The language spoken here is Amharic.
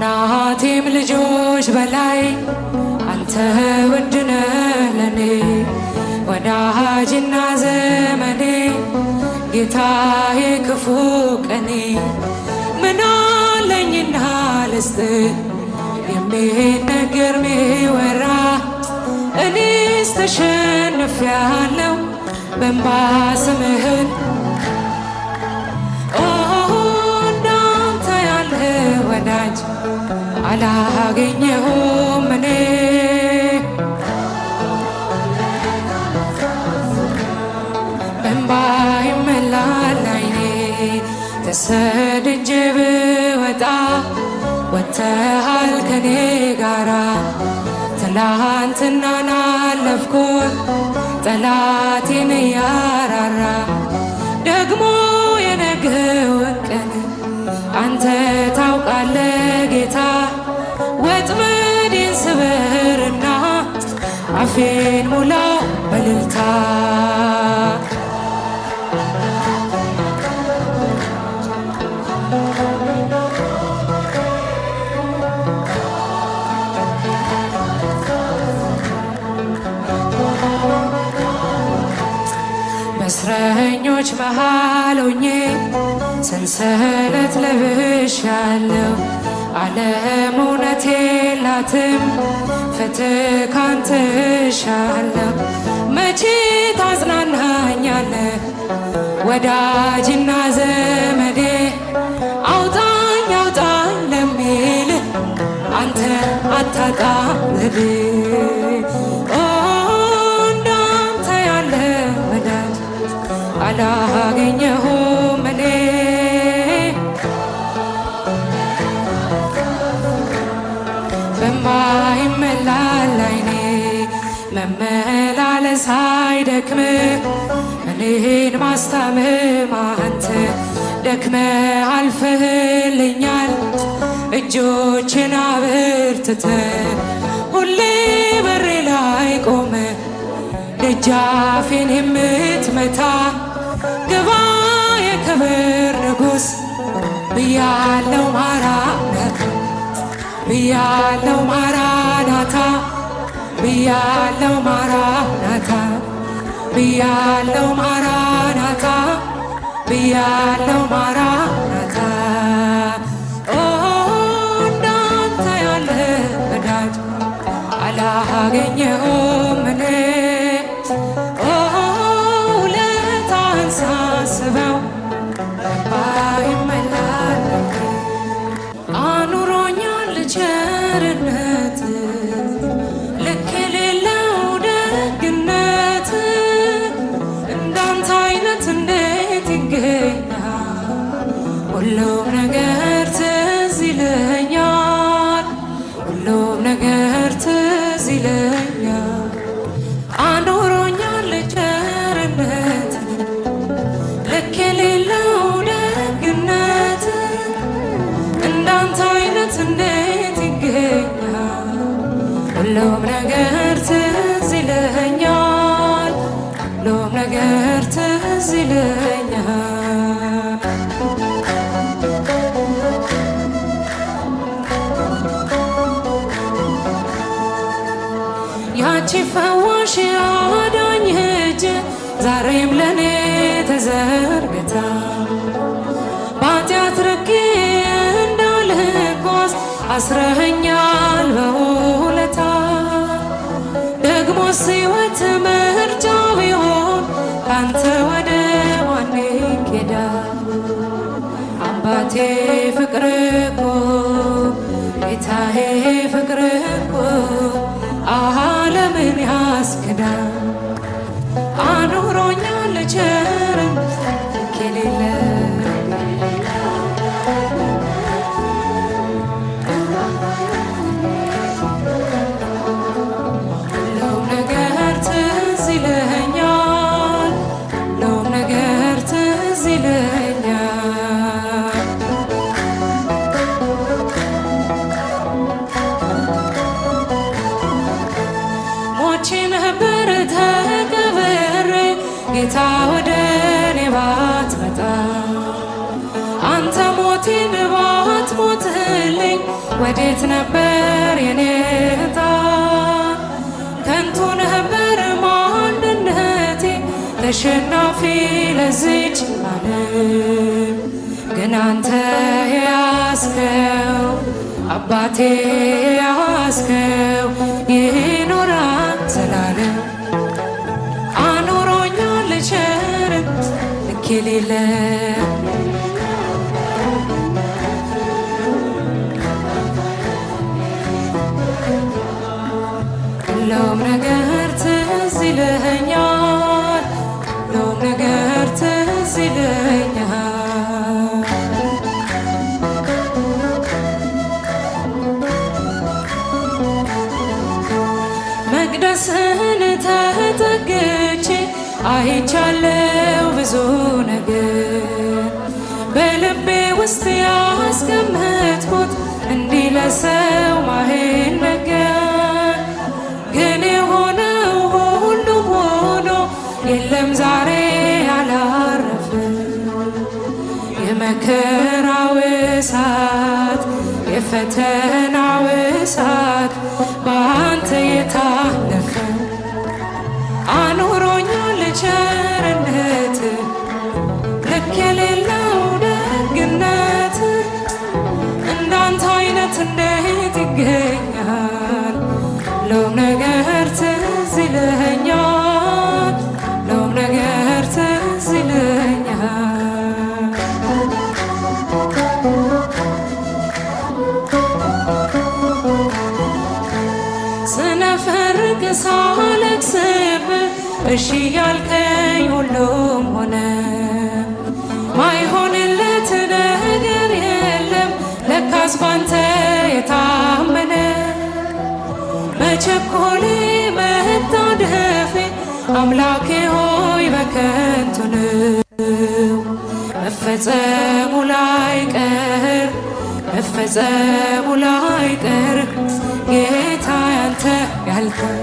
ከእናቴም ልጆች በላይ አንተ ውድ ነህ ለኔ ወዳጅና ዘመኔ ጌታዬ ክፉ ቀኔ ምን አለኝና ልስጥህ የሚነገር ሚወራ እኔስ ተሸንፌአለሁ በእንባ ስምህን እንዳንተ ያለ ወዳጅ አላገኘሁም እኔ በእንባ ይሞላል ዓይኔ ተሰድጄ ብወጣ ወጥተሃል ከኔ ጋራ ትላንትናን አለፍኩት ጠላቴን እያራራ ደግሞ የነገውን ቀን አንተ ታውቃለህ ጌታ ወጥመዴን ስበርና አፌን ሙላው በእልልታ በእስረኞች መሃል ሆኜ ሰንሰለት ለብሻለሁ ዓለም እውነት የላትም ፍትህ ካንተ እሻለሁ መቼ ታጽናናኛለህ ወዳጅና ዘመዴ አውጣኝ አውጣኝ ለሚልህ አንተ አታጣም ዘዴ እንዳንተ ያለ ወዳጅ አላገኘሁም እኔ በእንባ ይሞላል ዓይኔ መመላለስ አይደክምህ እኔን ማስታመም አንተ ደክመህ አልፈህልኛል እጆችን አበርትተህ ሁሌ በሬ ላይ ቆመህ ደጃፌን የምትመታ ግባ የክብር ንጉሥ ብያለው ማራናታ ብያለው ማራናታ ብያለው ማራናታ ብያለው ማራናታ ብያለው ማራናታ እንዳንተ ያለ ወዳጅ አላገኘሁም እኔ ውለታህን ሳስበው በእንባ ይሞላል አኑሮኛል ቸርነት ልክ የሌለው ደግነት እንዳንተ አይነት እንዴት ይገኛል ሁሉም ነገር ትዝ ይለኛል ሁሉም ነገር ትዝ ይለኛል አኑሮኛል ቸርነት ልክ የሌለው ደግነት እንዳንተ አይነት እንዴት ይገኛል ሁሉም ነገር ትዝ ይለኛል ሁሉም ነገር ትዝ ይለኛል ያቺ ፈዋሽ አዳኝ እጅ ዛሬም ለኔ ተዘርግታ በኃጢአት ርቄ እንዳልጓዝ አስረኸኛል በውለታ ደግሞስ ሕይወት ምርጫ ቢሆን ካንተ ወደ ማን ይኬዳል አባቴ ፍቅር እኮ ጌታዬ ፍቅር እኮ ዓለምን ያስክዳል አኑሮኛል ቸርነት ልክ የሌለው ሁሉም ነገር ትዝ ይለኛል ሁሉም ነገር ትዝ ይለኛል ወዴት ነበር የኔ ዕጣ? ከንቱ ነበር ማንነቴ ተሸናፊ ለዚች ዓለም። ግን አንተ ያስከው አባቴ ያስከው ይኖራል ዘላለም። አኖሮኛል ቸርነት ልክ የሌለው ሁሉም ነገር ትዝ ይለኛል፣ ሁሉም ነገር ትዝ ይለኛል። መቅደስህን ተጠግቼ አይቻለው ብዙ ነገር በልቤ ውስጥ ያስቀመጥኩት እንዲህ ለሰው ማይነገር። ግን የሆነው ሁሉ ሆኖ የለም ዛሬ ያላረፈ የመከራው እሳት የፈተናው እሳት በአንተ የታለፈ አኑሮኛል ቸርነት ልክ የሌለው ደግነት። እንዳንተ አይነት እንዴት ይገኛል? ሁሉም ነገር ትዝ ይለኛል፣ ሁሉም ነገር ትዝ ይለኛል። ስነፈርቅ ሳለቅስብህ እሺ ያልከኝ ሁሉም ሆነ። ማይሆንለት ነገር የለም ለካስ ባንተ የታመነ። መቸኮሌ መታደፌ አምላኬ ሆይ በከንቱ ነው። መፈጸሙ ላይቀር መፈጸሙ ላይቀር ጌታ ያንተ ያልከው